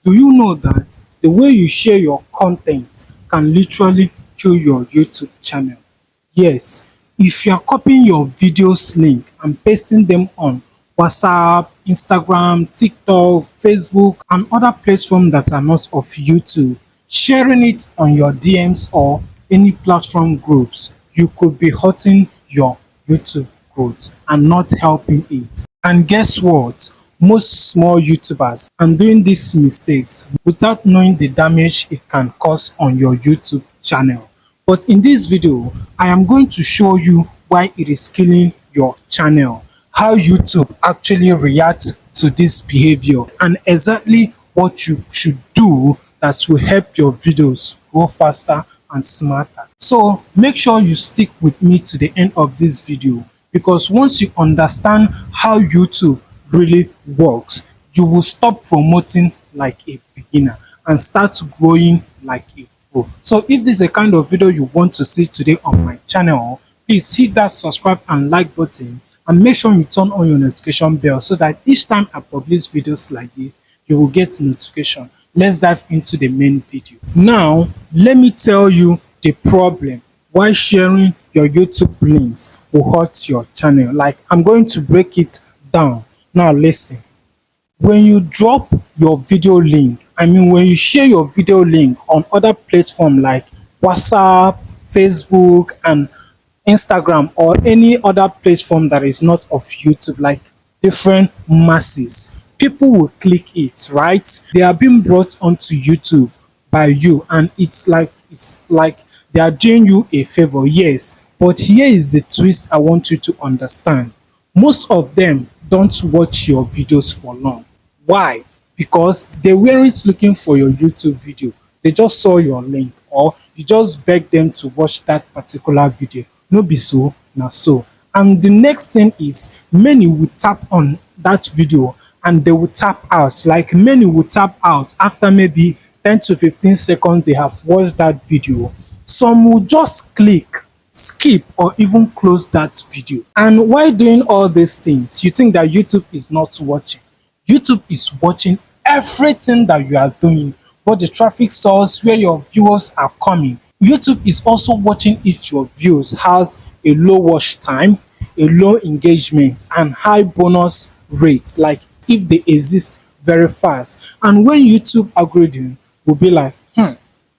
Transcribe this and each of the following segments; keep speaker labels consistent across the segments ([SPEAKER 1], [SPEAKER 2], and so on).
[SPEAKER 1] Do you know that the way you share your content can literally kill your YouTube channel? Yes, if you are copying your videos link and pasting them on WhatsApp, Instagram, TikTok, Facebook, and other platforms that are not of YouTube, sharing it on your DMs or any platform groups, you could be hurting your YouTube growth and not helping it. And guess what? Most small YouTubers are doing these mistakes without knowing the damage it can cause on your YouTube channel. But in this video, I am going to show you why it is killing your channel, how YouTube actually reacts to this behavior, and exactly what you should do that will help your videos grow faster and smarter. So make sure you stick with me to the end of this video, because once you understand how YouTube really works, you will stop promoting like a beginner and start growing like a pro. So if this is a kind of video you want to see today on my channel, please hit that subscribe and like button, and make sure you turn on your notification bell so that each time I publish videos like this, you will get notification. Let's dive into the main video. Now, let me tell you the problem why sharing your YouTube links will hurt your channel. Like, I'm going to break it down. Now listen. When you drop your video link, when you share your video link on other platforms like WhatsApp, Facebook, and Instagram, or any other platform that is not of YouTube, like different masses, people will click it, right? They are being brought onto YouTube by you, and it's like they are doing you a favor. Yes, but here is the twist I want you to understand. Most of them don't watch your videos for long. Why? Because they weren't looking for your YouTube video. They just saw your link, or you just beg them to watch that particular video. No be so, na so. And the next thing is, many will tap on that video and they will tap out. Like, many will tap out after maybe 10 to 15 seconds they have watched that video. Some will just click, skip, or even close that video. And while doing all these things, you think that YouTube is not watching. YouTube is watching everything that you are doing, what the traffic source, where your viewers are coming. YouTube is also watching if your views has a low watch time, a low engagement, and high bonus rates, like if they exist very fast. And when YouTube algorithm will be like,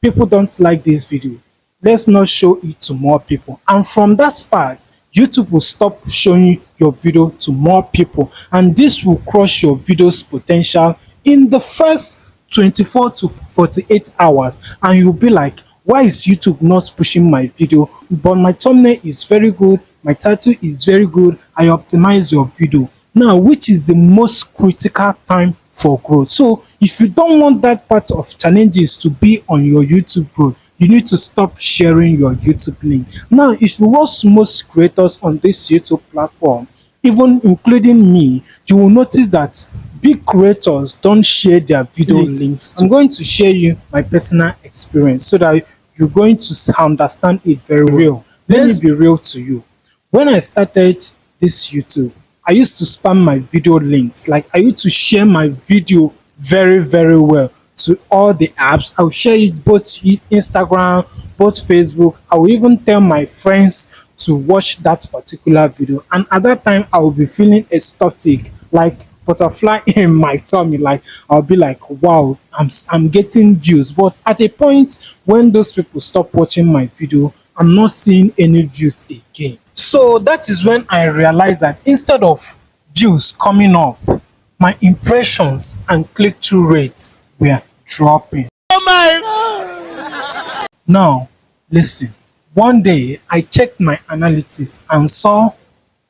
[SPEAKER 1] people don't like this video, let's not show it to more people. And from that part, YouTube will stop showing your video to more people, and this will crush your video's potential in the first 24 to 48 hours. And you'll be like, why is YouTube not pushing my video? But my thumbnail is very good, my title is very good, I optimize your video. Now, which is the most critical time for growth? So if you don't want that part of challenges to be on your YouTube growth, you need to stop sharing your YouTube link. Now, if you watch most creators on this YouTube platform, even including me, you will notice that big creators don't share their video links. I'm going to share you my personal experience so that you're going to understand it very well. Let me be real to you. When I started this YouTube, I used to spam my video links. Like, I used to share my video very, very well to all the apps. I'll share it both Instagram, both Facebook. I will even tell my friends to watch that particular video. And at that time, I will be feeling ecstatic, like butterfly in my tummy. Like, I'll be like, wow, I'm getting views. But at a point when those people stop watching my video, I'm not seeing any views again. So that is when I realized that instead of views coming up, my impressions and click-through rates were dropping. Oh my! Now, listen. One day, I checked my analytics and saw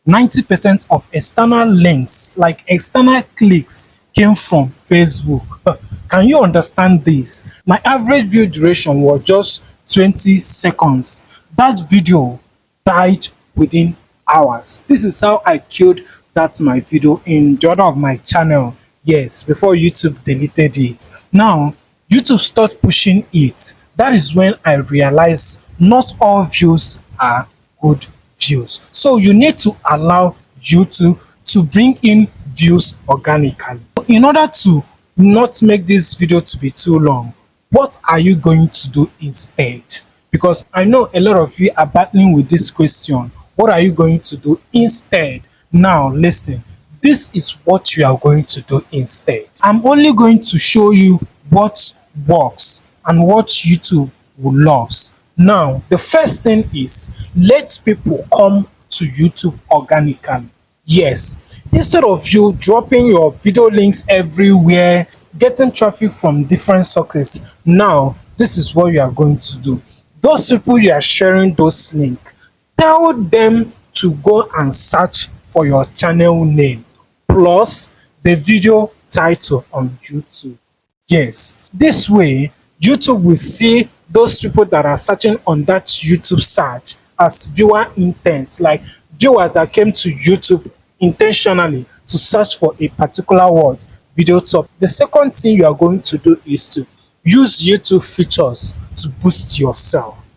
[SPEAKER 1] 90% of external links, like external clicks, came from Facebook. Can you understand this? My average view duration was just 20 seconds. That video died within hours. This is how I killed that my video in the other of my channel. Yes, before YouTube deleted it. Now, YouTube started pushing it. That is when I realized not all views are good views. So you need to allow YouTube to bring in views organically. In order to not make this video to be too long, what are you going to do instead? Because I know a lot of you are battling with this question. What are you going to do instead? Now listen, this is what you are going to do instead. I'm only going to show you what works and what YouTube loves. Now, the first thing is, let people come to YouTube organically. Yes, instead of you dropping your video links everywhere, getting traffic from different sources, now this is what you are going to do. Those people you are sharing those links, tell them to go and search for your channel name plus the video title on YouTube. Yes, this way YouTube will see those people that are searching on that YouTube search as viewer intent, like viewers that came to YouTube intentionally to search for a particular word, video top. The second thing you are going to do is to use YouTube features to boost yourself.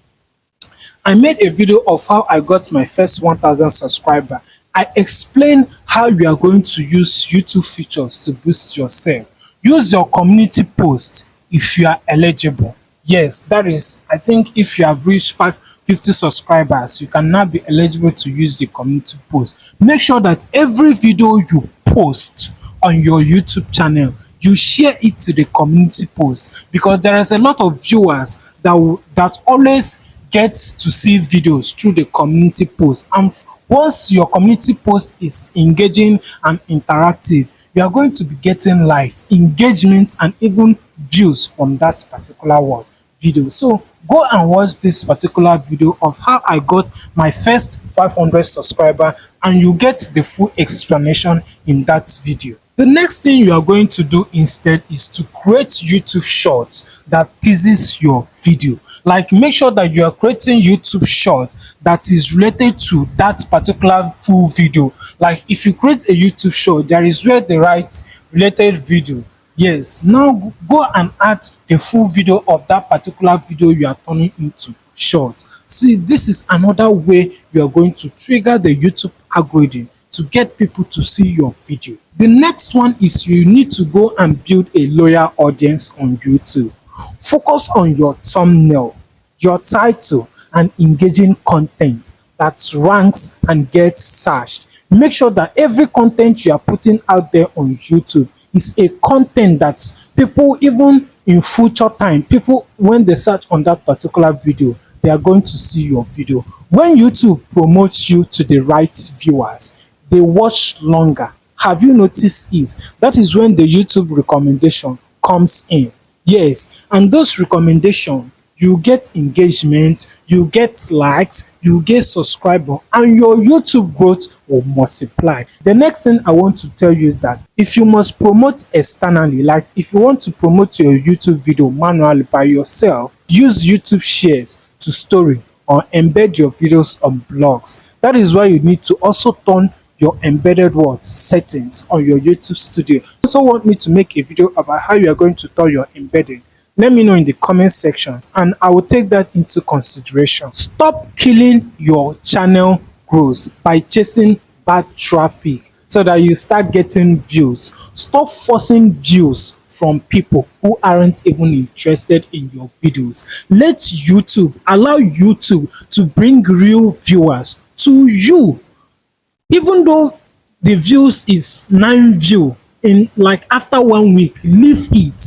[SPEAKER 1] I made a video of how I got my first 1000 subscriber. I explained how you are going to use YouTube features to boost yourself. Use your community post if you are eligible. Yes, that is, I think if you have reached 550 subscribers, you can now be eligible to use the community post. Make sure that every video you post on your YouTube channel, you share it to the community post, because there is a lot of viewers that always get to see videos through the community post, and once your community post is engaging and interactive, you are going to be getting likes, engagement, and even views from that particular word video. So go and watch this particular video of how I got my first 500 subscriber, and you get the full explanation in that video. The next thing you are going to do instead is to create YouTube shorts that teases your video. Like, make sure that you are creating YouTube short that is related to that particular full video. Like, if you create a YouTube short, there is where they write related video. Yes, now go and add the full video of that particular video you are turning into short. See, this is another way you are going to trigger the YouTube algorithm to get people to see your video. The next one is you need to go and build a loyal audience on YouTube. Focus on your thumbnail, your title, and engaging content that ranks and gets searched. Make sure that every content you are putting out there on YouTube is a content that people, even in future time, people, when they search on that particular video, they are going to see your video. When YouTube promotes you to the right viewers, they watch longer. Have you noticed that is when the YouTube recommendation comes in? Yes, and those recommendations, you get engagement, you get likes, you get subscribers, and your YouTube growth will multiply. The next thing I want to tell you is that if you must promote externally, like if you want to promote your YouTube video manually by yourself, use YouTube shares to story or embed your videos on blogs. That is why you need to also turn your embedded word settings on your YouTube studio. You also want me to make a video about how you are going to turn your embedding? Let me know in the comment section and I will take that into consideration. Stop killing your channel growth by chasing bad traffic so that you start getting views. Stop forcing views from people who aren't even interested in your videos. Allow YouTube to bring real viewers to you. Even though the views is 9 view in like after 1 week, leave it.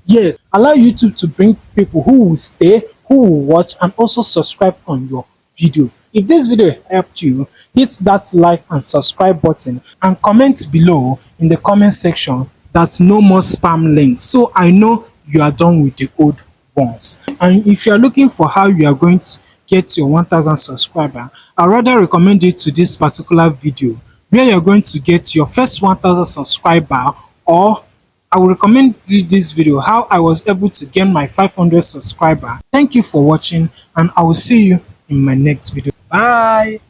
[SPEAKER 1] Yes, allow YouTube to bring people who will stay, who will watch, and also subscribe on your video. If this video helped you, hit that like and subscribe button and comment below in the comment section that no more spam links, so I know you are done with the old ones. And if you are looking for how you are going to get your 1000 subscriber, I rather recommend you to this particular video where you're going to get your first 1000 subscriber, or I will recommend you this video how I was able to gain my 500 subscriber. Thank you for watching and I will see you in my next video. Bye.